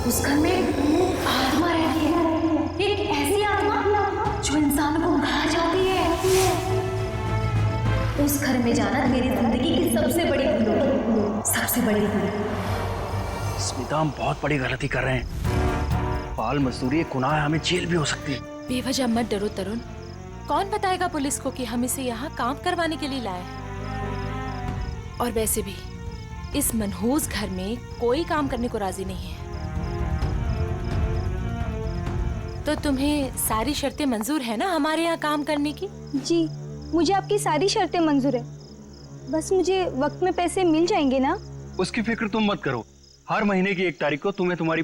उस घर में आत्मा रहती है, एक ऐसी आत्मा जो इंसान को खा जाती है। उस घर में जाना मेरी जिंदगी की सबसे बड़ी भूल होगी, सबसे बड़ी भूल। स्मिता, हम बहुत बड़ी गलती कर रहे हैं। बाल मजदूरी एक गुनाह है, हमें जेल भी हो सकती है। बेवजह मत डरो तरुण। कौन बताएगा पुलिस को कि हम इसे यहाँ काम करवाने के लिए लाए हैं? और वैसे भी इस मनहूस घर में कोई काम करने को राजी नहीं है। तो तुम्हें सारी शर्तें मंजूर है ना हमारे यहाँ काम करने की? जी, मुझे आपकी सारी शर्तें मंजूर है। बस मुझे वक्त में पैसे मिल जाएंगे ना? उसकी फिक्र तुम मत करो। हर महीने की 1 तारीख को तुम्हें तुम्हारी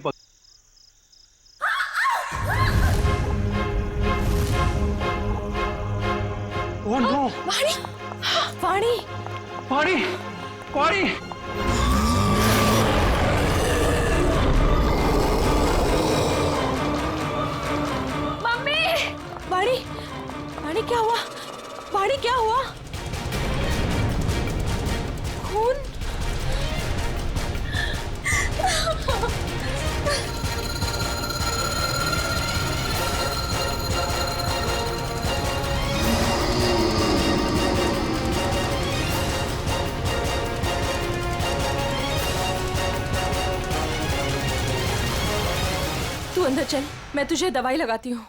ओह नो! वाणी! वाणी! वाणी! वाणी! मम्मी! वाणी! वाणी क्या हुआ? वाणी क्या हुआ? खून? तू अंदर चल, मैं तुझे दवाई लगाती हूँ।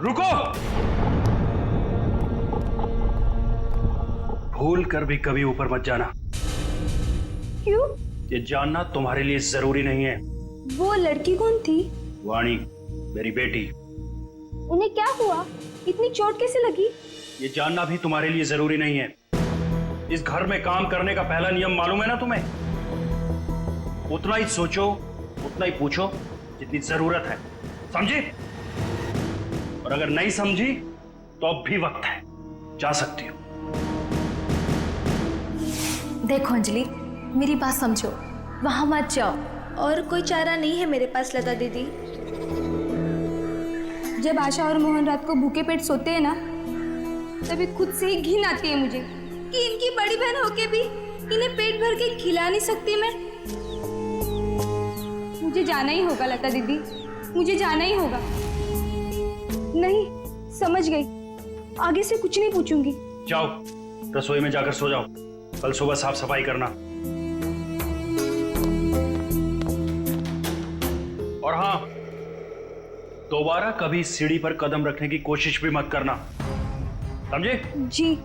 रुको! भूल कर भी कभी ऊपर मत जाना। क्यों? ये जानना तुम्हारे लिए जरूरी नहीं है। वो लड़की कौन थी? वाणी, मेरी बेटी। उन्हें क्या हुआ? इतनी चोट कैसे लगी? ये जानना भी तुम्हारे लिए जरूरी नहीं है। इस घर में काम करने का पहला नियम मालूम है ना तुम्हें? उतना ही सोचो, उतना ही पूछो जितनी जरूरत है, समझी? और अगर नहीं समझी तो अब भी वक्त है, जा सकती हो। देखो अंजलि, मेरी बात समझो, वहां मत जाओ। और कोई चारा नहीं है मेरे पास लता दीदी। जब आशा और मोहन रात को भूखे पेट सोते हैं ना, तभी खुद से ही घिन आती है मुझे कि इनकी बड़ी बहन होके भी इन्हें पेट भर के खिला नहीं सकती मैं। मुझे जाना ही होगा लता दीदी, मुझे जाना ही होगा। नहीं, समझ गई, आगे से कुछ नहीं पूछूंगी। जाओ, रसोई में जाकर सो जाओ, कल सुबह साफ सफाई करना। और हाँ, दोबारा कभी सीढ़ी पर कदम रखने की कोशिश भी मत करना, समझे? जी।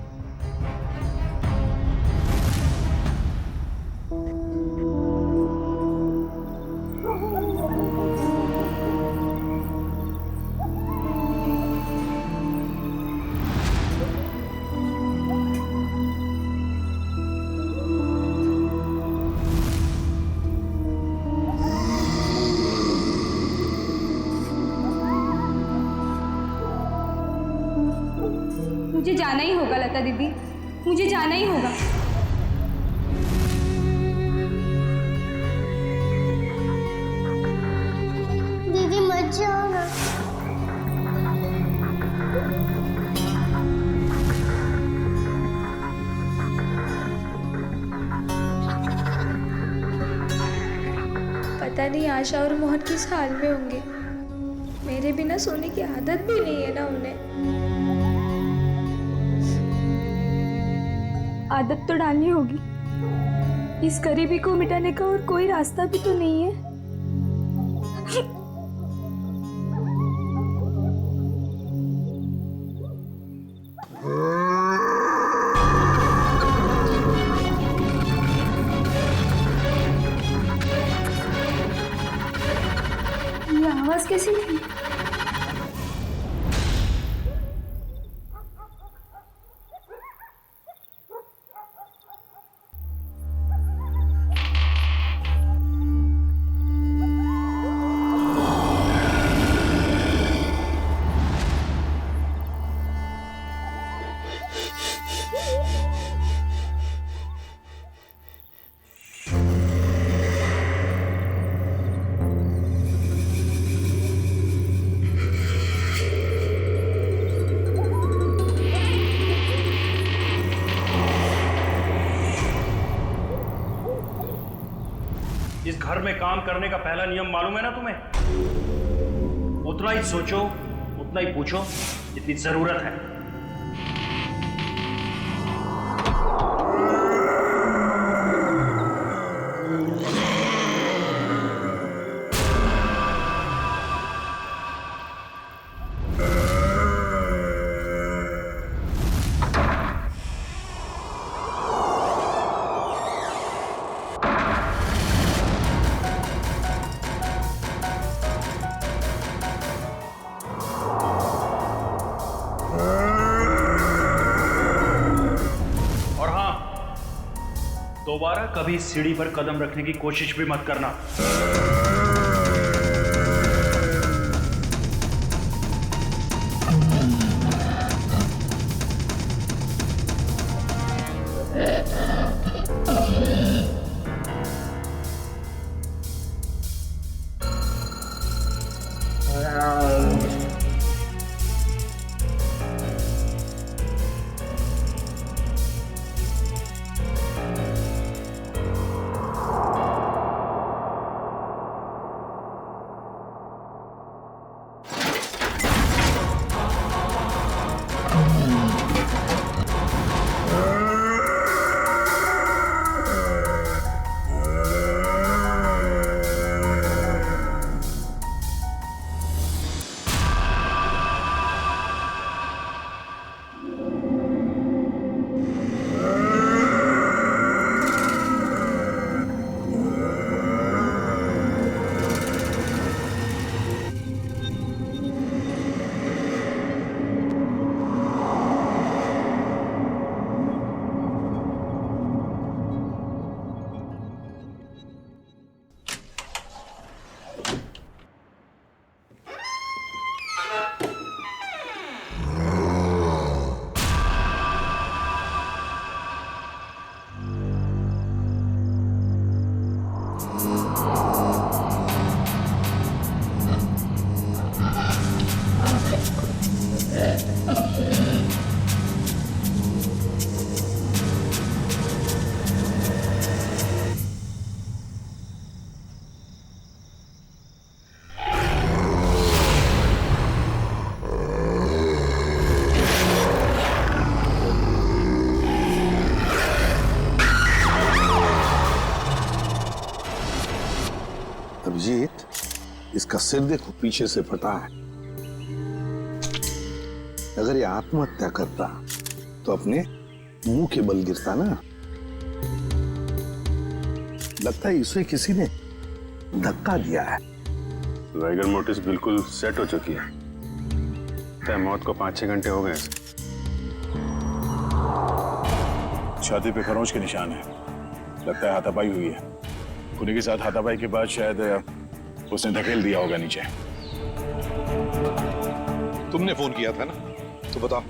मुझे जाना ही होगा लता दीदी, मुझे जाना ही होगा। दीदी मत जाओ ना। पता नहीं आशा और मोहन किस हाल में होंगे। मेरे बिना सोने की आदत भी नहीं है ना उन्हें। आदत तो डालनी होगी। इस गरीबी को मिटाने का और कोई रास्ता भी तो नहीं है। ये आवाज कैसी थी? घर में काम करने का पहला नियम मालूम है ना तुम्हें? उतना ही सोचो, उतना ही पूछो जितनी जरूरत है। दोबारा कभी सीढ़ी पर कदम रखने की कोशिश भी मत करना। अभिजीत, इसका सिर देखो पीछे से फटा है। अगर ये आत्महत्या करता तो अपने मुंह के बल गिरता ना। लगता है इसे किसी ने धक्का दिया है। वाइगर मोटिस बिल्कुल सेट हो चुकी है। मौत को 5-6 घंटे हो गए। छाती पे खरोंच के निशान है। लगता है हाथापाई हुई है। खुदी के साथ हाथापाई के बाद शायद उसने धकेल दिया होगा नीचे। तुमने फोन किया था ना, तो बताओ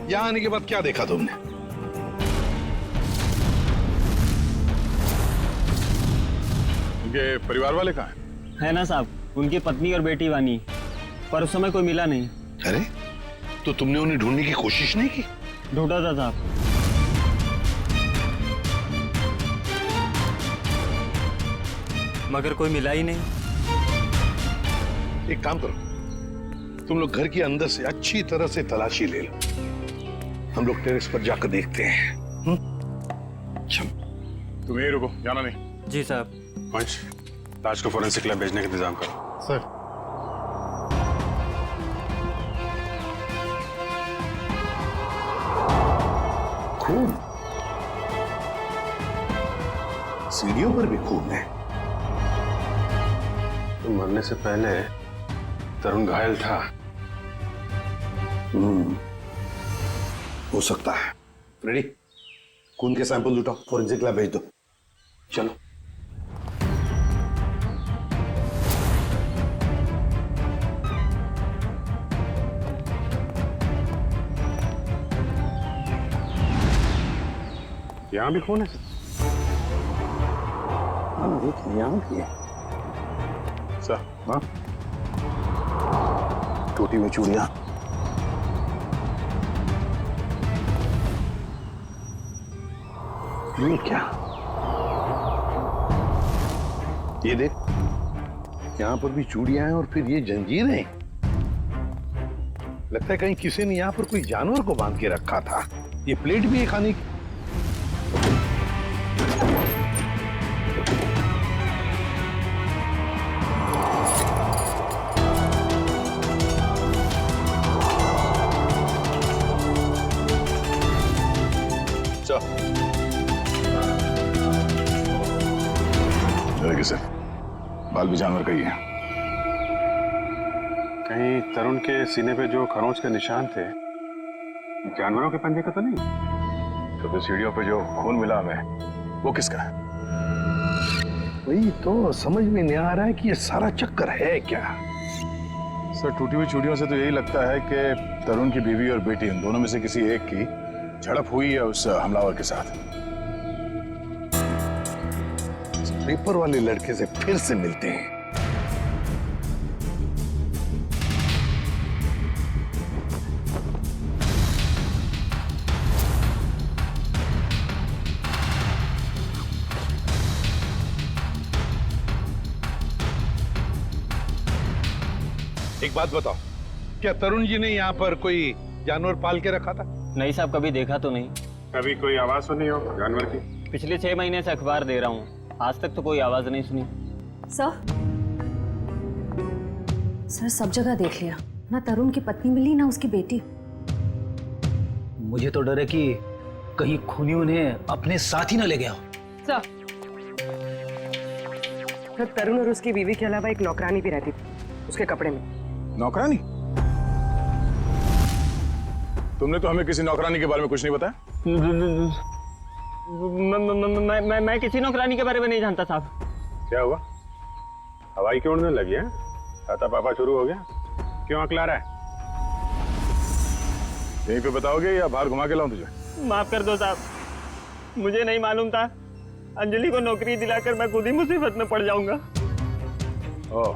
यहां आने के बाद क्या देखा तुमने? उनके परिवार वाले कहाँ हैं? है ना साहब, उनकी पत्नी और बेटी वानी, पर उस समय कोई मिला नहीं। अरे तो तुमने उन्हें ढूंढने की कोशिश नहीं की? ढूंढा था साहब। मगर कोई मिला ही नहीं। एक काम करो, तुम लोग घर के अंदर से अच्छी तरह से तलाशी ले लो। हम लोग टेरेस पर जाकर देखते हैं। तुम यही रुको, जाना नहीं। जी साहब। पंच, लाश को फोरेंसिक लैब भेजने का इंतजाम करो। सर। खून, सीढ़ियों पर भी खून है। तो मरने से पहले तरुण घायल था। हो सकता है। रेडी, खून के सैंपल उठाओ, फोरेंसिक लैब भेज दो। चलो। यहाँ भी खून है। हाँ, यहाँ भी है। सर, हाँ, टोटी में चूड़ियां। ये क्या? ये देख, यहाँ पर भी चूड़ियां हैं और फिर ये जंजीरें। लगता है कहीं किसी ने यहाँ पर कोई जानवर को बांध के रखा था। ये प्लेट भी है खाने की। सर, बाल भी जानवर का ही है। कहीं तरुण के सीने पे जो खरोंच के निशान थे जानवरों के पंजे का तो नहीं? तो फिर सीढ़ियों पे जो खून मिला हमें, वो किसका है? वही तो समझ में नहीं आ रहा है कि ये सारा चक्कर है क्या। सर, टूटी हुई चूड़ियों से तो यही लगता है कि तरुण की बीवी और बेटी, इन दोनों में से किसी एक की झड़प हुई है उस हमलावर के साथ। पेपर वाले लड़के से फिर से मिलते हैं। एक बात बताओ, क्या तरुण जी ने यहाँ पर कोई जानवर पाल के रखा था? नहीं साहब, कभी देखा तो नहीं। कभी कोई आवाज सुनी हो जानवर की? पिछले 6 महीने से अखबार दे रहा हूँ, आज तक तो कोई आवाज नहीं सुनी। सर सब जगह देख लिया, ना तरुण की पत्नी मिली ना उसकी बेटी। मुझे तो डर है कि कहीं खूनी उन्हें अपने साथ ही न ले गया हो। तो तरुण और उसकी बीवी के अलावा एक नौकरानी भी रहती थी उसके कपड़े में। नौकरानी? तुमने तो हमें किसी नौकरानी के बारे में कुछ नहीं बताया। मैं किसी नौकरानी के बारे में नहीं जानता साहब। क्या हुआ? हवाई क्यों उड़ने लगी है? छाता पापा शुरू हो गया? क्यों अकला रहा है? यहीं पे बताओगे या बाहर घुमा के लाऊं तुझे? माफ कर दो साहब, मुझे नहीं मालूम था। अंजलि को नौकरी दिलाकर मैं खुद ही मुसीबत में पड़ जाऊंगा। ओह,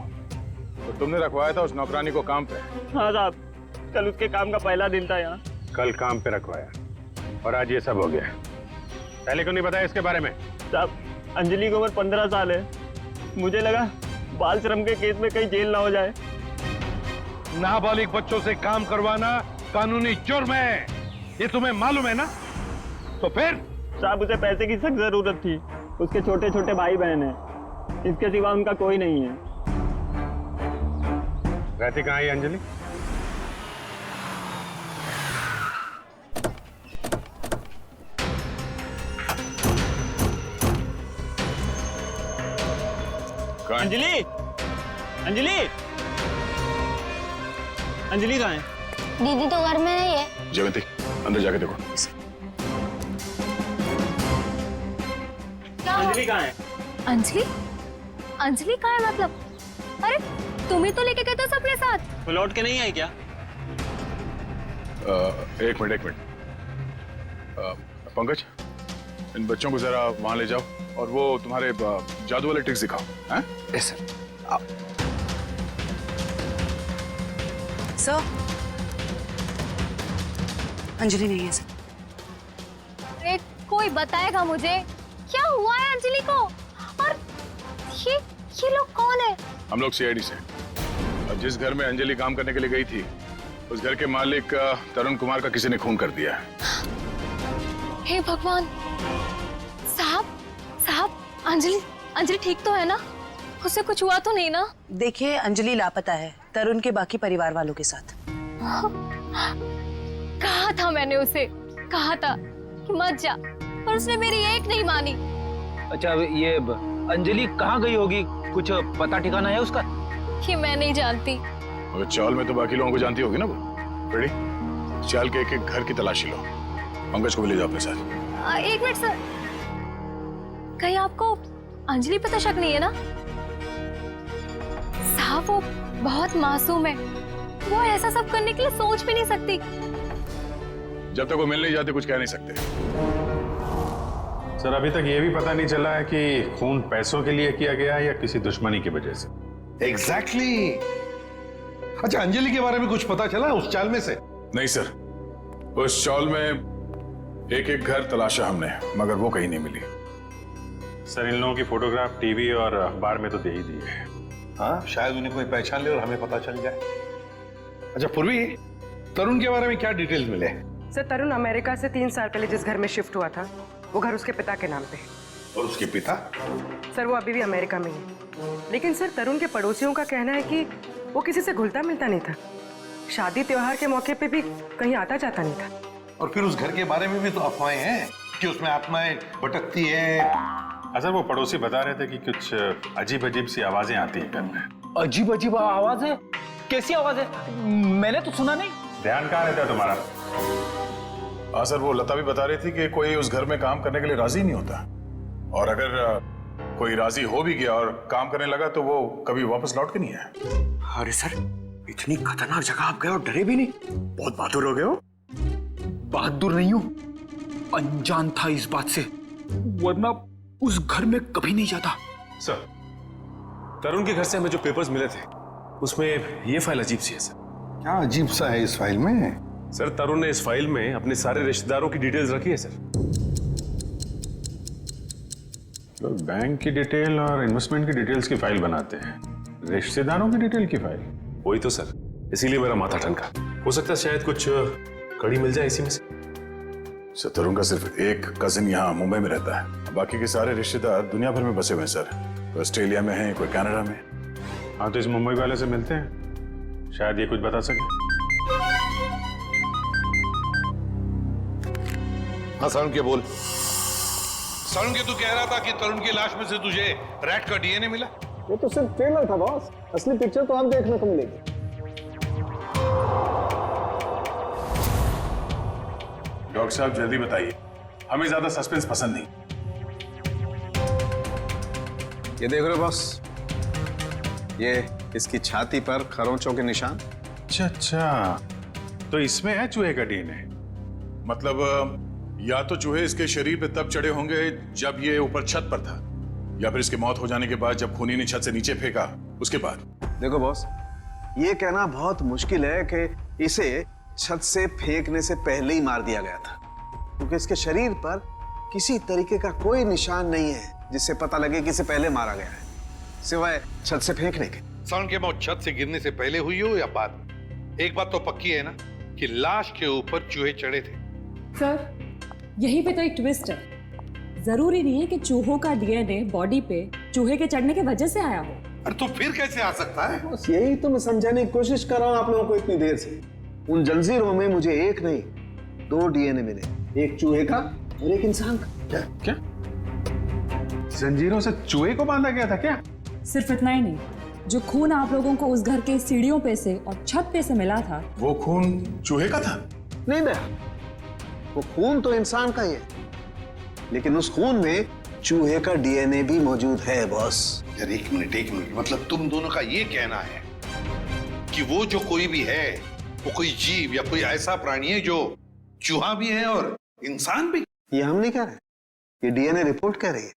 तो तुमने रखवाया था उस नौकरानी को काम पे? हाँ साहब, कल उसके काम का पहला दिन था यहाँ। कल काम पे रखवाया और आज ये सब हो गया। पहले क्यों नहीं बताया इसके बारे में? साहब, अंजलि की उम्र 15 साल है। मुझे लगा बाल श्रम के केस में कहीं जेल ना हो जाए। नाबालिग बच्चों से काम करवाना कानूनी जुर्म है, ये तुम्हें मालूम है ना? तो फिर? साहब, उसे पैसे की सख्त जरूरत थी। उसके छोटे छोटे भाई बहन हैं, इसके सिवा उनका कोई नहीं है। रहती कहाँ है अंजलि? अंजलि, अंजलि, अंजलि कहाँ है? दीदी तो घर में नहीं है। जयवंती, अंदर जाके देखो। अंजलि कहाँ है? अंजलि? अंजलि कहाँ है मतलब? अरे तुम ही तो लेके गए थे सबके साथ। वो लौट के नहीं आई क्या? एक मिनट। पंकज, इन बच्चों को जरा वहां ले जाओ और वो तुम्हारे जादू वाले ट्रिक्स दिखाओ। हैं? Yes sir. सर, अंजलि नहीं है सर। अरे कोई बताएगा मुझे क्या हुआ है अंजलि को? और ये लोग कौन है? हम लोग सीआईडी से। अब जिस घर में अंजलि काम करने के लिए गई थी, उस घर के मालिक तरुण कुमार का किसी ने खून कर दिया है। हे भगवान! साहब, अंजलि ठीक तो है ना? उसे कुछ हुआ तो नहीं ना? देखिए, अंजलि लापता है तरुण के बाकी परिवार वालों के साथ। कहा था मैंने उसे, कहा था कि मत जा, पर उसने मेरी एक नहीं मानी। अच्छा, ये अंजलि कहाँ गई होगी? कुछ पता ठिकाना है उसका? कि मैं नहीं जानती। और चाल में तो बाकी लोगों को जानती होगी ना वो। रेडी? चाल के एक घर की तलाशी लो। पंकज को भी ले जाओ अपने साथ। एक मिनट सर, कहीं आपको अंजलि पे तो शक नहीं है ना? साहब, वो बहुत मासूम है, वो ऐसा सब करने के लिए सोच भी नहीं सकती। जब तक वो मिल नहीं जाते कुछ कह नहीं सकते। सर, अभी तक ये भी पता नहीं चला है कि खून पैसों के लिए किया गया है या किसी दुश्मनी की वजह से। एग्जैक्टली। अच्छा, अंजलि के बारे में कुछ पता चला उस चाल में से? नहीं सर, उस चाल में एक घर तलाशा हमने, मगर वो कहीं नहीं मिली। सर इन लोगों की फोटोग्राफ टीवी और अखबार में तो दे ही दी है। हाँ, शायद उन्हें कोई पहचान ले और हमें पता चल जाए। अच्छा पूर्वी, तरुण के बारे में क्या डिटेल्स मिले? सर तरुण अमेरिका से 3 साल पहले जिस घर में शिफ्ट हुआ था वो घर उसके पिता के नाम पे है। और उसके पिता? सर वो अभी भी अमेरिका में ही है। लेकिन सर तरुण के पड़ोसियों का कहना है कि वो किसी से घुलता मिलता नहीं था। शादी त्योहार के मौके पे भी कहीं आता जाता नहीं था। और फिर उस घर के बारे में भी तो अफवाहें हैं कि उसमें आत्माएं भटकती है। अच्छा वो पड़ोसी बता रहे थे कि कुछ अजीब अजीब सी आवाजें आती हैं घर में। अजीब अजीब आवाज है? कैसी आवाज है? मैंने तो सुना नहीं। ध्यान कहाँ रहता है तुम्हारा? हाँ सर, वो लता भी बता रही थी कि कोई उस घर में काम करने के लिए राजी नहीं होता, और अगर कोई राजी हो भी गया और काम करने लगा तो वो कभी वापस लौट के नहीं आया। अरे सर, इतनी खतरनाक जगह आप गए और डरे भी नहीं? बहुत बहादुर हो गए हो। बहादुर नहीं हूं, अनजान था इस बात से, वरना उस घर में कभी नहीं जाता। सर, तरुण के घर से हमें जो पेपर्स मिले थे उसमें ये फाइल अजीब सी है सर। क्या अजीब सा है इस फाइल में? सर तरुण ने इस फाइल में अपने सारे रिश्तेदारों की डिटेल्स रखी है सर। तो बैंक की डिटेल और इन्वेस्टमेंट की डिटेल्स की फाइल बनाते हैं, रिश्तेदारों की डिटेल की फाइल? वही तो सर, इसीलिए मेरा माथा ठनका। हो सकता है शायद कुछ कड़ी मिल जाए इसी में से। सर तरुण का सिर्फ एक कजिन यहाँ मुंबई में रहता है, बाकी के सारे रिश्तेदार दुनिया भर में बसे हुए हैं सर। कोई ऑस्ट्रेलिया में है, कोई कनाडा में। हाँ तो इस मुंबई वाले से मिलते हैं, शायद ये कुछ बता सके। हाँ सारुण के बोल। सारुण के तू कह रहा था कि तरुण की लाश में से तुझे रैट का डीएनए मिला? वो तो सिर्फ ट्रेलर था बॉस, असली पिक्चर तो आप देखने को मिलेगी। डॉक्टर साहब जल्दी बताइए, हमें ज्यादा सस्पेंस पसंद नहीं। ये देख रहे हो बॉस, ये इसकी छाती पर खरोंचों के निशान। अच्छा, तो इसमें है चूहे का डीएनए? मतलब या तो चूहे इसके शरीर पे तब चढ़े होंगे जब ये ऊपर छत पर था, या फिर इसकी मौत हो जाने के बाद जब खूनी ने छत से नीचे फेंका उसके बाद। देखो बॉस, ये कहना बहुत मुश्किल है कि इसे छत से फेंकने से पहले ही मार दिया गया था, क्योंकि इसके शरीर पर किसी तरीके का कोई निशान नहीं है जिससे पता लगे कि इसे पहले मारा गया है, सिवाय छत से फेंकने के। सारुण की मौत छत से गिरने से पहले हुई हो या बाद? एक बात तो पक्की है ना कि लाश के ऊपर चूहे चढ़े थे। सर यहीं पे तो एक ट्विस्ट है। जरूरी नहीं है कि चूहों का डीएनए बॉडी पे चूहे के चढ़ने की वजह से आया हो। अरे तो फिर कैसे आ सकता है? बस यही तो मैं समझाने की कोशिश कर रहा हूँ आप लोगों को इतनी देर से। उन जंजीरों में मुझे एक नहीं 2 डीएनए मिले, एक चूहे का और एक इंसान का। क्या जंजीरों से चूहे को बांधा गया था क्या? सिर्फ इतना ही नहीं, जो खून आप लोगों को उस घर के सीढ़ियों पे से और छत पे से मिला था, वो खून चूहे का था? नहीं दया, वो खून तो इंसान का ही है, लेकिन उस खून में चूहे का डीएनए भी मौजूद है बॉस। यार एक मिनट, मतलब तुम दोनों का ये कहना है कि वो जो कोई भी है वो कोई जीव या कोई ऐसा प्राणी है जो चूहा भी है और इंसान भी? ये हम नहीं कह रहे, ये डीएनए रिपोर्ट कह रही है।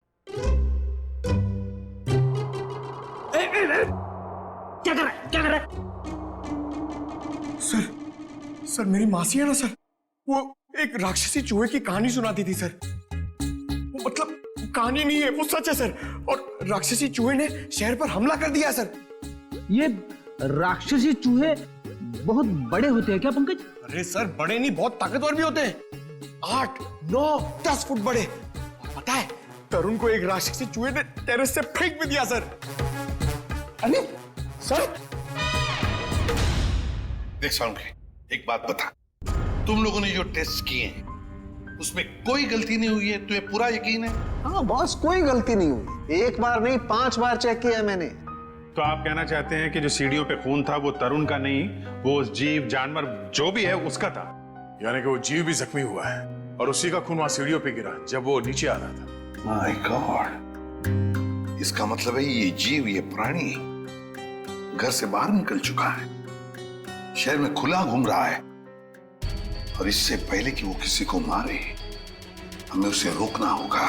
क्या कर रहा है? सर मेरी मासी है ना सर, वो एक राक्षसी चूहे की कहानी सुनाती थी सर। वो मतलब कहानी नहीं है, वो सच है सर। और राक्षसी चूहे ने शहर पर हमला कर दिया सर। ये राक्षसी चूहे बहुत बड़े होते हैं क्या पंकज? अरे सर बड़े नहीं, बहुत ताकतवर भी होते हैं। 8, 9, 10 फुट बड़े। और पता है तरुण को एक राक्षसी चूहे ने टेरेस से फेंक भी दिया सर। अरे सर देख सारुण, एक बात बता, तुम लोगों ने जो टेस्ट किए हैं उसमें कोई गलती नहीं हुई है? तुम्हें पूरा यकीन है? हाँ बॉस, कोई गलती नहीं हुई। 1 बार नहीं 5 बार चेक किया मैंने। तो आप कहना चाहते हैं कि जो सीढ़ियों पे खून था वो तरुण का नहीं, वो जीव जानवर जो भी है उसका था? यानी कि वो जीव भी जख्मी हुआ है और उसी का खून वहां सीढ़ियों पे गिरा जब वो नीचे आ रहा था। माय गॉड, इसका मतलब है ये जीव, ये प्राणी घर से बाहर निकल चुका है, शहर में खुला घूम रहा है, और इससे पहले कि वो किसी को मारे हमें उसे रोकना होगा।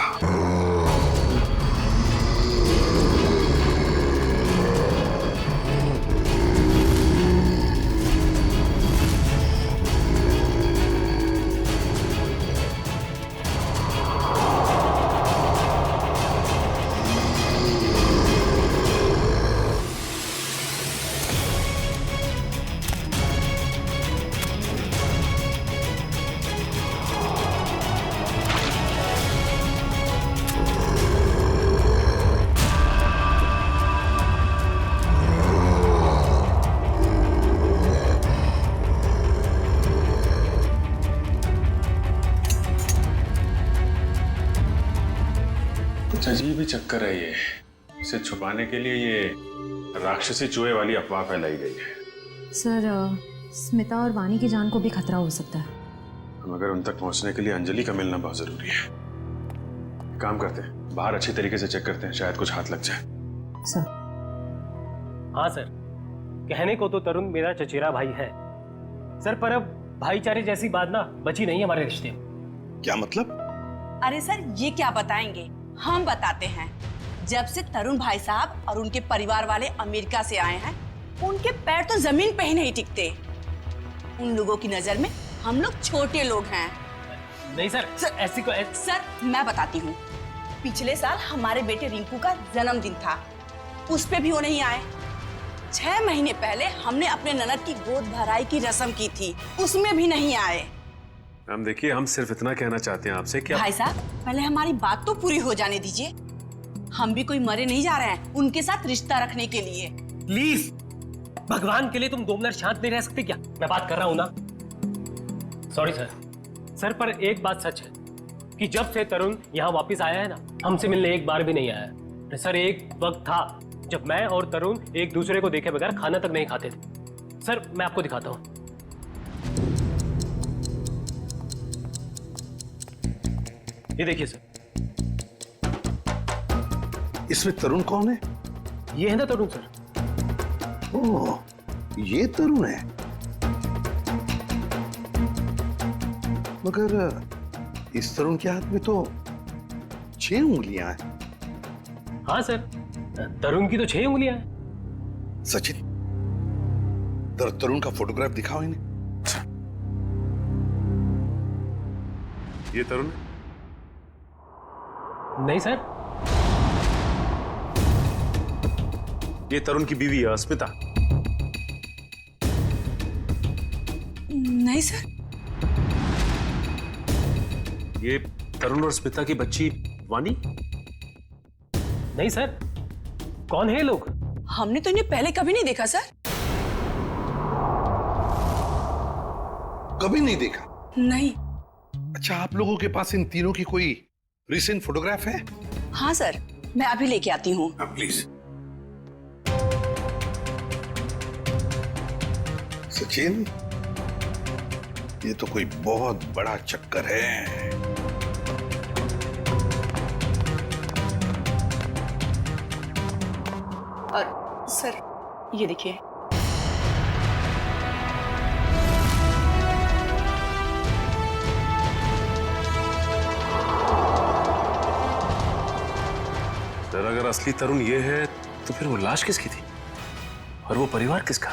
कुछ अजीब ही चक्कर है ये। इसे छुपाने के लिए ये राक्षसी चूहे वाली अफवाह फैलाई गई है। सर स्मिता और वानी की जान को भी खतरा हो सकता है। हम अगर उन तक पहुंचने के लिए अंजलि का मिलना बहुत जरूरी है। काम करते हैं, बाहर अच्छी तरीके से चेक करते हैं, शायद कुछ हाथ लग जाए। सर। हाँ सर, कहने को तो तरुण मेरा चचेरा भाई है सर, पर अब भाईचारे जैसी बात ना बची नहीं हमारे रिश्ते में। क्या मतलब? अरे सर ये क्या बताएंगे, हम बताते हैं। जब से तरुण भाई साहब और उनके परिवार वाले अमेरिका से आए हैं, उनके पैर तो जमीन पे ही नहीं टिकते। उन लोगों की नजर में हम लोग छोटे लोग हैं। नहीं सर, ऐसी को सर मैं बताती हूँ, पिछले साल हमारे बेटे रिंकू का जन्मदिन था, उस पे भी वो नहीं आए। 6 महीने पहले हमने अपने ननद की गोद भराई की रस्म की थी, उसमें भी नहीं आए। मैम देखिए, हम सिर्फ इतना कहना चाहते हैं आपसे कि भाई साहब पहले हमारी बात तो पूरी हो जाने दीजिए। हम भी कोई मरे नहीं जा रहे हैं उनके साथ रिश्ता रखने के लिए। प्लीज भगवान के लिए तुम 2 मिनट शांत नहीं रह सकते क्या? मैं बात कर रहा हूँ ना। सॉरी सर, पर एक बात सच है कि जब से तरुण यहाँ वापस आया है ना, हमसे मिलने एक बार भी नहीं आया है। सर एक वक्त था जब मैं और तरुण एक दूसरे को देखे बगैर खाना तक नहीं खाते थे। सर मैं आपको दिखाता हूँ। ये देखिए सर। इसमें तरुण कौन है? ये है ना तरुण सर। ओह, ये तरुण है। मगर इस तरुण के हाथ में तो 6 उंगलियां हैं। हाँ सर, तरुण की तो 6 उंगलियां हैं। सचिन, तरुण का फोटोग्राफ दिखाओ इन्हें। ये तरुण? नहीं सर। ये तरुण की बीवी है स्मिता। नहीं सर। ये तरुण और स्मिता की बच्ची वानी? नहीं सर। कौन है ये लोग? हमने तो इन्हें पहले कभी नहीं देखा सर। कभी नहीं देखा? नहीं। अच्छा, आप लोगों के पास इन तीनों की कोई रिसेंट फोटोग्राफ है? हाँ सर, मैं अभी लेके आती हूँ। प्लीज। सचिन, ये तो कोई बहुत बड़ा चक्कर है। और सर ये देखिए। सर अगर असली तरुण ये है तो फिर वो लाश किसकी थी और वो परिवार किसका?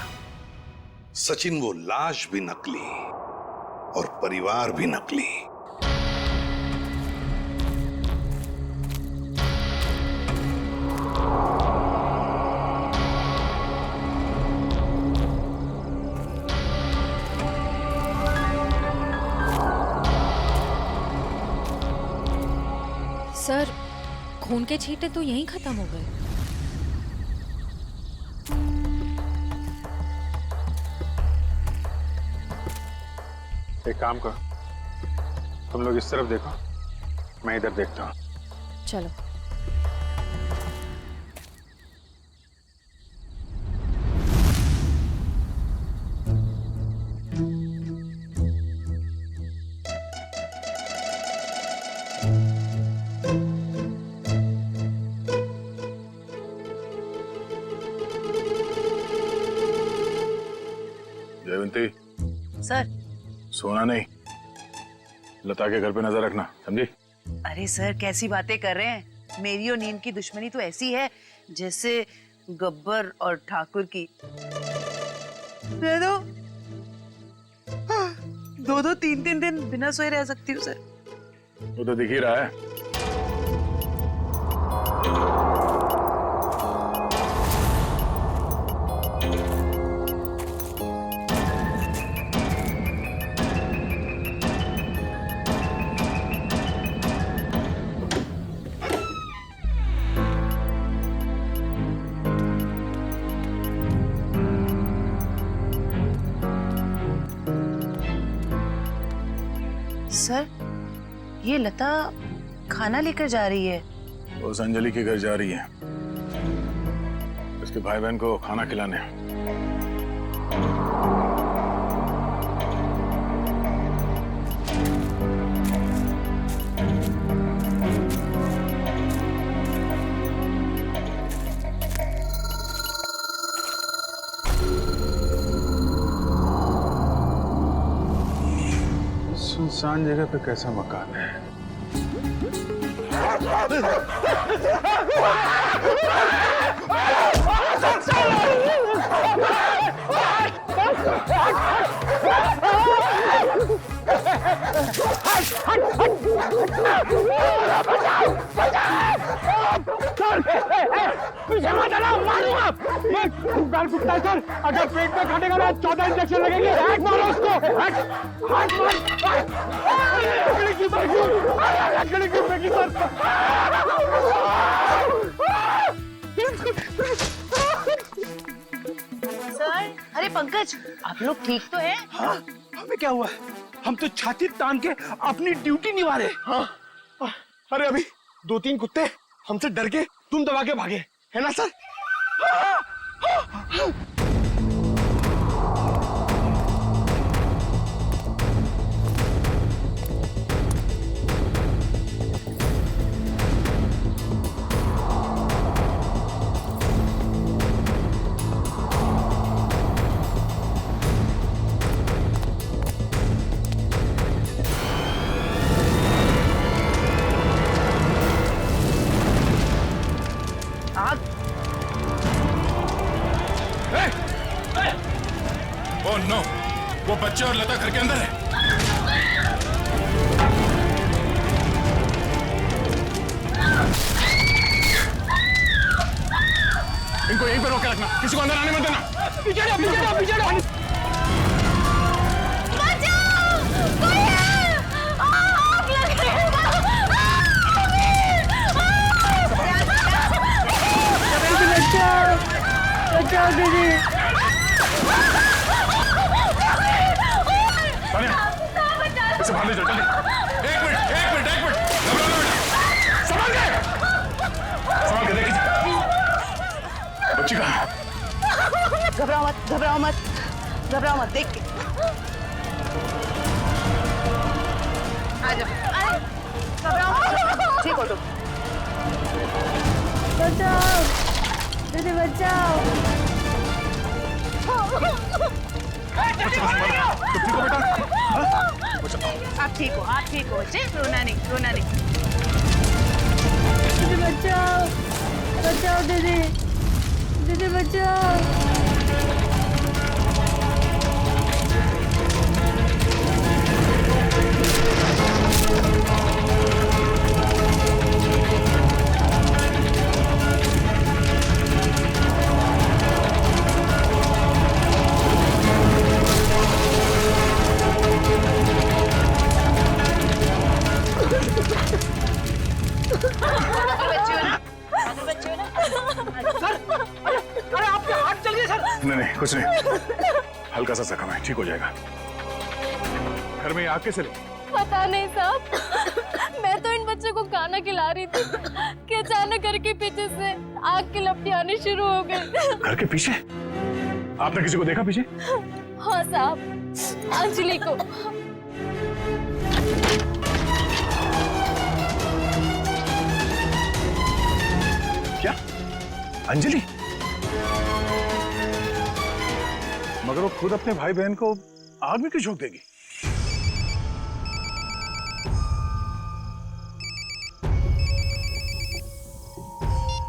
सचिन, वो लाश भी नकली और परिवार भी नकली। सर खून के छींटे तो यहीं खत्म हो गए। एक काम करो, तुम लोग इस तरफ देखो, मैं इधर देखता हूँ। चलो। जयवंती, सर। सोना नहीं, लता के घर पे नजर रखना, समझी? अरे सर कैसी बातें कर रहे हैं, मेरी और नीम की दुश्मनी तो ऐसी है जैसे गब्बर और ठाकुर की। दे दो, 2-2, 3-3 दिन बिना सोए रह सकती हूँ सर। वो तो दिख ही रहा है। सर ये लता खाना लेकर जा रही है, उस अंजलि के घर जा रही है, उसके भाई बहन को खाना खिलाने। सुनसान जगह पे कैसा मकान है? पीछे मत आना, मारूंगा। ये गाल कुत्ता है सर, अगर पेट में काटेगा ना 14 इंजेक्शन लगेंगे। हट मारो उसको, हट, हट मार। लकड़ी की बैगी, लकड़ी की बैगी सर। सर, अरे पंकज, आप लोग ठीक तो हैं? हाँ, हमें क्या हुआ? हम तो छाती तान के अपनी ड्यूटी निभा रहे। हाँ, अरे अभी 2-3 कुत्ते हमसे डर के तुम दबा के भागे, है ना सर? ओह नो, वो बच्चे और लता घर के अंदर है। इनको यहीं पर रोके रखना, किसी को अंदर आने मत देना। पीछे जाओ, पीछे जाओ, पीछे जाओ। बचाओ दीदी। इसे बाहर ले जाओ, जल्दी। एक मिनट। घबराओ बेटा। संभाल के देखिए। बच्ची कहाँ है? घबराओ मत, देख के। आ जाओ, घबराओ मत, ठीक हो तुम। बचाओ दीदी, बचाओ। आप ठीक हो बच्चे, रोना नहीं। दीदी बचाओ दीदी बचाओ। नहीं, कुछ नहीं, हल्का सा जख्म है, ठीक हो जाएगा। घर में आग कैसे लगी? पता नहीं साहब, मैं तो इन बच्चों को खाना खिला रही थी कि अचानक घर के पीछे से आग की लपटें आनी शुरू हो गई। घर के पीछे? आपने किसी को देखा पीछे? हाँ साहब, अंजलि को। क्या? अंजलि? मगर वो खुद अपने भाई बहन को आग में क्यों झोंक देगी?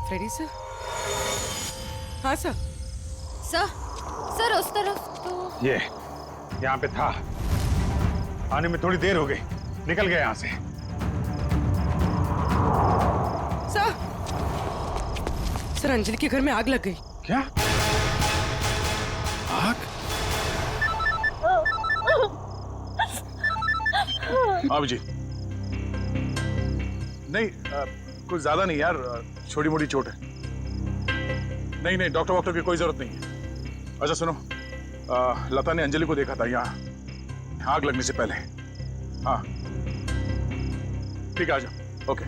Freddy sir? हाँ सर। सर उस तरफ तो ये यहाँ पे था, आने में थोड़ी देर हो गई, निकल गया यहाँ से। सर अंजलि के घर में आग लग गई। क्या? आग? अभिजीत, नहीं कुछ ज्यादा नहीं यार, छोटी मोटी चोट है। नहीं डॉक्टर की कोई जरूरत नहीं है। अच्छा सुनो, लता ने अंजलि को देखा था यहाँ आग लगने से पहले। हाँ ठीक है, आ जाओ। ओके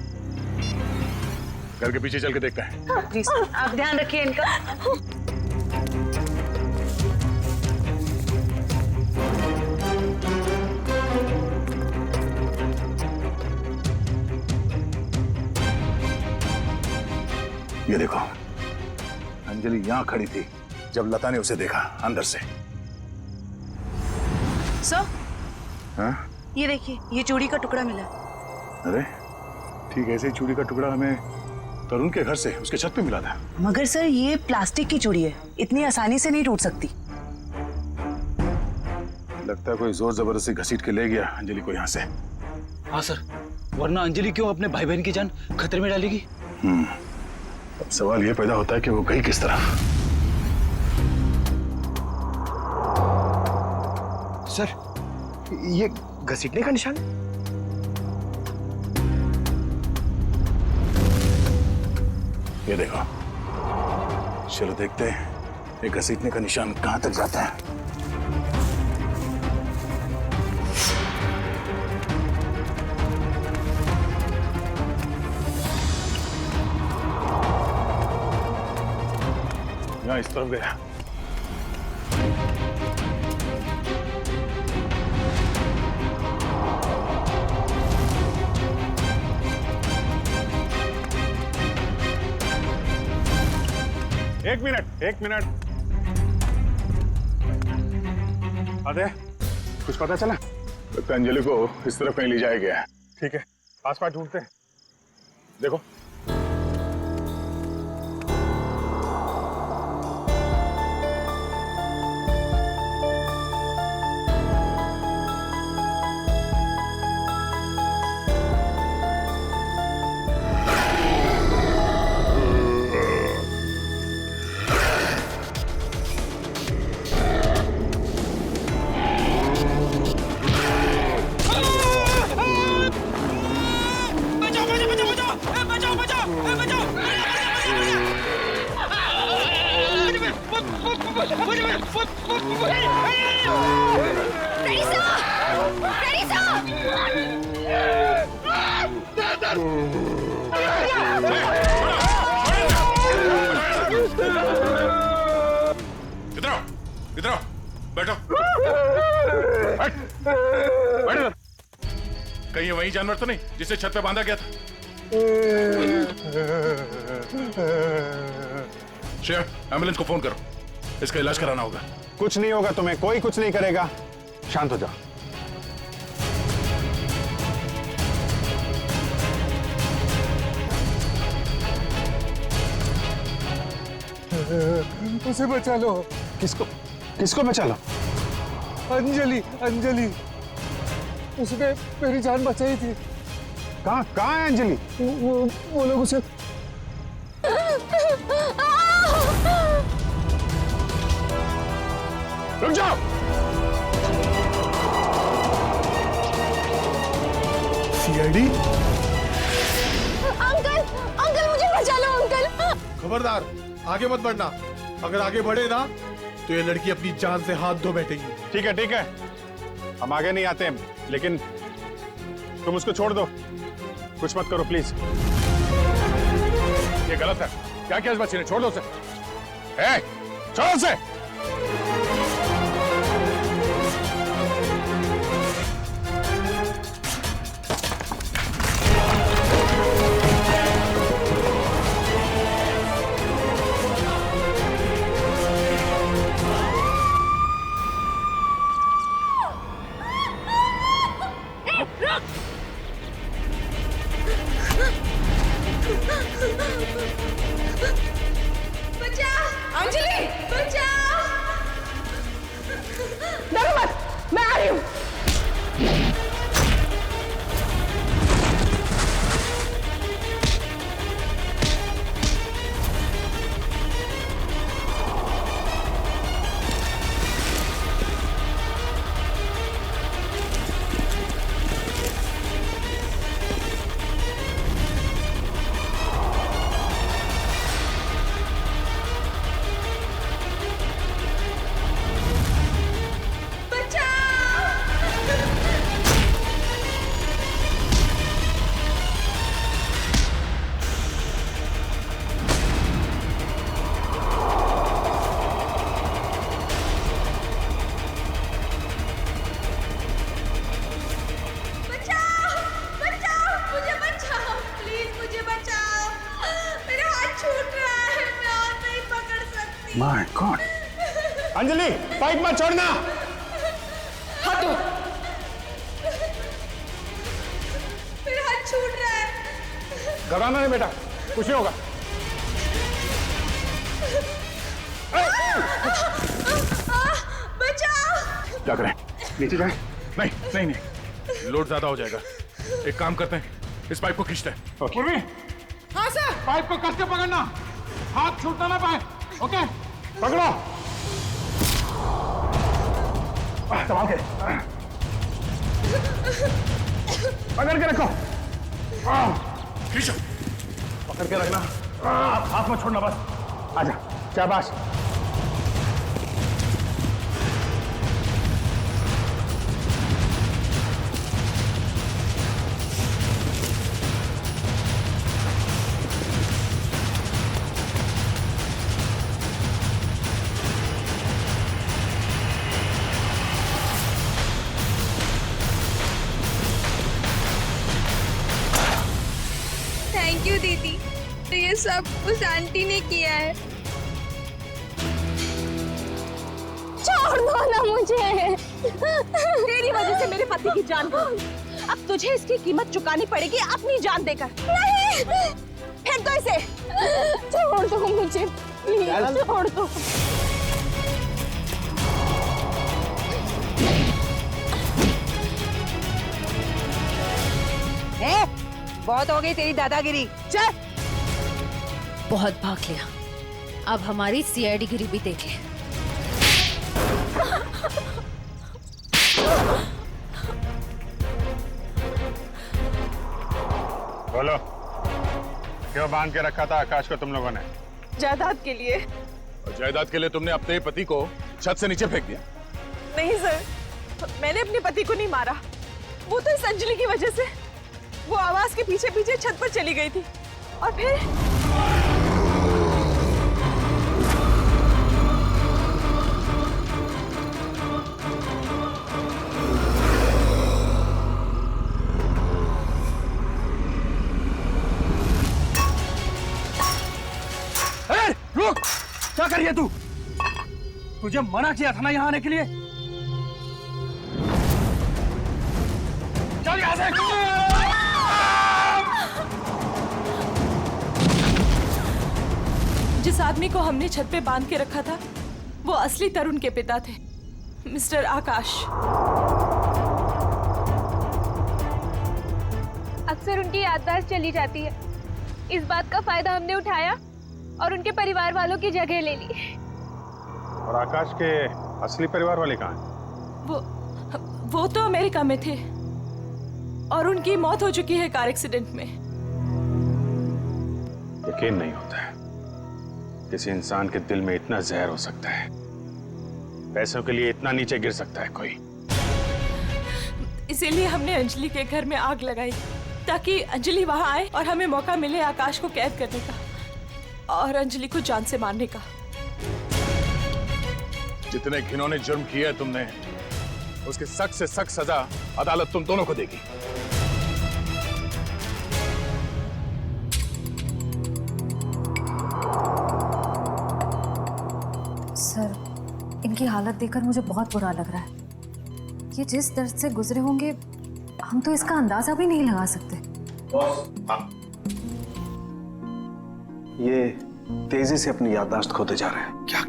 घर के पीछे चल के देखते हैं। प्लीज आप ध्यान रखिए इनका। ये देखो, अंजलि यहां खड़ी थी जब लता ने उसे देखा अंदर से। सर, हाँ? ये देखिए, ये चूड़ी का टुकड़ा मिला। अरे ठीक ऐसे ही चूड़ी का टुकड़ा हमें तरुण के घर से उसके छत पे मिला था। मगर सर, ये प्लास्टिक की चूड़ी है, इतनी आसानी से नहीं टूट सकती। लगता है कोई जोर जबरदस्ती घसीट के ले गया अंजलि को यहाँ से। हाँ सर, वरना अंजलि क्यों अपने भाई बहन की जान खतरे में डालेगी? अब सवाल ये पैदा होता है कि वो गई किस तरह। सर, ये घसीटने का निशान? ये देखो, चलो देखते हैं ये घसीटने का निशान कहां तक जाता है। यहाँ इस तरफ गया। एक मिनट। अरे कुछ पता चला? लगता है अंजलि को इस तरफ कहीं ले जाया गया है। ठीक है, आसपास ढूंढते हैं। देखो, इधर आओ, बैठो। बैठ। कहीं ये वही जानवर तो नहीं जिसे छत पे बांधा गया था? श्रेया, एम्बुलेंस को फोन करो, इसका इलाज कराना होगा। कुछ नहीं होगा तुम्हें, कोई कुछ नहीं करेगा। शांत हो जाओ। उसे बचा लो। किसको बचा लो? अंजलि, उसने मेरी जान बचाई थी। कहाँ है अंजलि? वो लोग उसे रुक जाओ। सीआईडी? अंकल मुझे बचा लो अंकल। खबरदार, आगे मत बढ़ना। अगर आगे बढ़े ना तो ये लड़की अपनी जान से हाथ धो बैठेगी। ठीक है, हम आगे नहीं आते, लेकिन तुम उसको छोड़ दो, कुछ मत करो प्लीज। ये गलत है। क्या किया इस बच्चे ने? छोड़ दो उसे। छोड़ो उसे। अंजलि, बचाओ! डरो मत, मैं आ रही हूँ। My God. अंजलि पाइप मत छोड़ना। हटो। मेरा हाथ छूट रहा है। घबराना नहीं बेटा, कुछ नहीं होगा। बचाओ। क्या करें, नीचे जाए? नहीं नहीं नहीं, लोड ज्यादा हो जाएगा। एक काम करते हैं, इस पाइप को खींचते हैं। पूर्वी, हाँ सर। पाइप को कस के पकड़ना, हाथ छूटना ना पाए। ओके, पकड़ो। संभाल के, पकड़ के रखो। खींचो, पकड़ के रखना, हाथ मत छोड़ना बस। आजा, शाबाश। थैंक यू दीदी, तो ये सब उस आंटी ने किया है। छोड़ दो ना मुझे। तेरी वजह से मेरे पति की जान गई। अब तुझे इसकी कीमत चुकानी पड़ेगी अपनी जान देकर। नहीं, फेंक दो इसे। छोड़ दो मुझे, प्लीज छोड़ दो। बहुत हो गई तेरी दादागिरी, चल। बहुत भाग लिया, अब हमारी सीआईडी गिरी भी देख ले। बोलो, क्यों बांध के रखा था आकाश को तुम लोगों ने? जायदाद के लिए। और जायदाद के लिए तुमने अपने पति को छत से नीचे फेंक दिया? नहीं सर, मैंने अपने पति को नहीं मारा। वो तो इस अंजलि की वजह से वो आवाज के पीछे पीछे छत पर चली गई थी और फिर रुक, क्या कर रही है तू? तुझे मना किया था ना यहाँ आने के लिए। चल यहाँ से। जिस आदमी को हमने छत पे बांध के रखा था वो असली तरुण के पिता थे, मिस्टर आकाश। अक्सर उनकी याददाश्त चली जाती है। इस बात का फायदा हमने उठाया और उनके परिवार वालों की जगह ले ली। और आकाश के असली परिवार वाले कहाँ हैं? वो तो अमेरिका में थे और उनकी मौत हो चुकी है कार एक्सीडेंट में। यकीन नहीं होता है किसी इंसान के दिल में इतना जहर हो सकता है। पैसों के लिए इतना नीचे गिर सकता है कोई। इसीलिए हमने अंजलि के घर में आग लगाई ताकि अंजलि वहां आए और हमें मौका मिले आकाश को कैद करने का और अंजलि को जान से मारने का। जितने घिनौने जुर्म किए है तुमने, उसकी सख्त से सख्त सजा अदालत तुम दोनों को देगी। सर, इनकी हालत देखकर मुझे बहुत बुरा लग रहा है। ये जिस दर्द से गुजरे होंगे हम तो इसका अंदाजा भी नहीं लगा सकते। ये तेजी से अपनी याददाश्त खोते जा रहे हैं। क्या?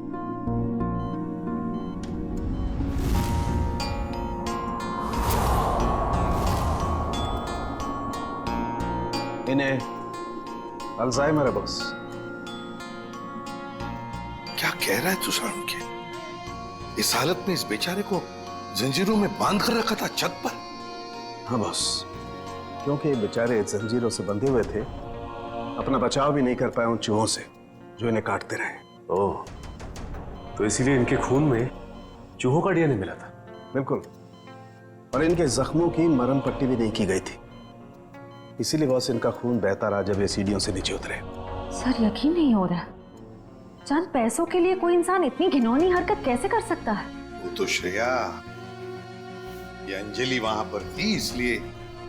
इन्हें अल्जाइमर है बॉस। क्या कह रहा है तू सारुण के? इस हालत में इस बेचारे को जंजीरों में बांध कर रखा था छत पर? हाँ बॉस, क्योंकि बेचारे जंजीरों से बंधे हुए थे, अपना बचाव भी नहीं कर पाए उन चूहों से जो इन्हें काटते रहे। ओह, तो इसीलिए इनके खून में चूहों का डीएनए मिला था? बिल्कुल, और इनके जख्मों की मरहम पट्टी भी नहीं की गई थी। इसीलिए बॉस इनका खून बहता रहा जब ये सीढ़ियों से नीचे उतरे। सर, यकीन नहीं हो रहा। चंद पैसों के लिए कोई इंसान इतनी घिनौनी हरकत कैसे कर सकता है? वो तो श्रेया, ये अंजलि वहां पर थी इसलिए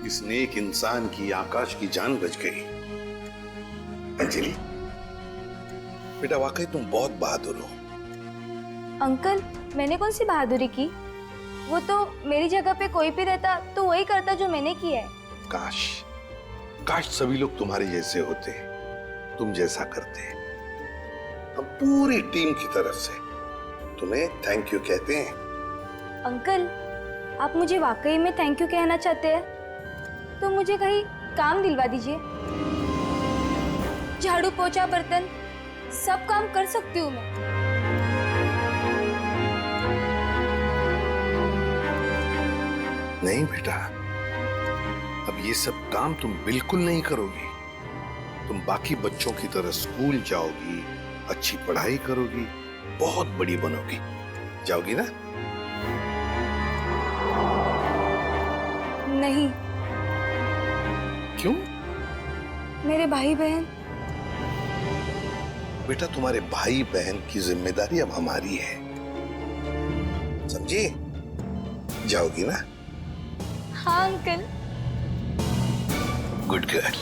इस नेक इंसान की, आकाश की जान बच गई। अंजलि बेटा, वाकई तुम बहुत बहादुर हो। अंकल, मैंने कौन सी बहादुरी की? वो तो मेरी जगह पे कोई भी रहता तो वही करता जो मैंने किया है। काश काश सभी लोग तुम्हारे जैसे होते, तुम जैसा करते। हम पूरी टीम की तरफ से तुम्हें थैंक यू कहते हैं। अंकल, आप मुझे वाकई में थैंक यू कहना चाहते हैं तो मुझे कहीं काम दिलवा दीजिए। झाड़ू पोछा बर्तन सब काम कर सकती हूँ मैं। नहीं बेटा, अब ये सब काम तुम बिल्कुल नहीं करोगी। तुम बाकी बच्चों की तरह स्कूल जाओगी, अच्छी पढ़ाई करोगी, बहुत बड़ी बनोगी। जाओगी ना? नहीं। क्यों? मेरे भाई बहन। बेटा, तुम्हारे भाई बहन की जिम्मेदारी अब हमारी है, समझी? जाओगी ना? हाँ अंकल। Good girl.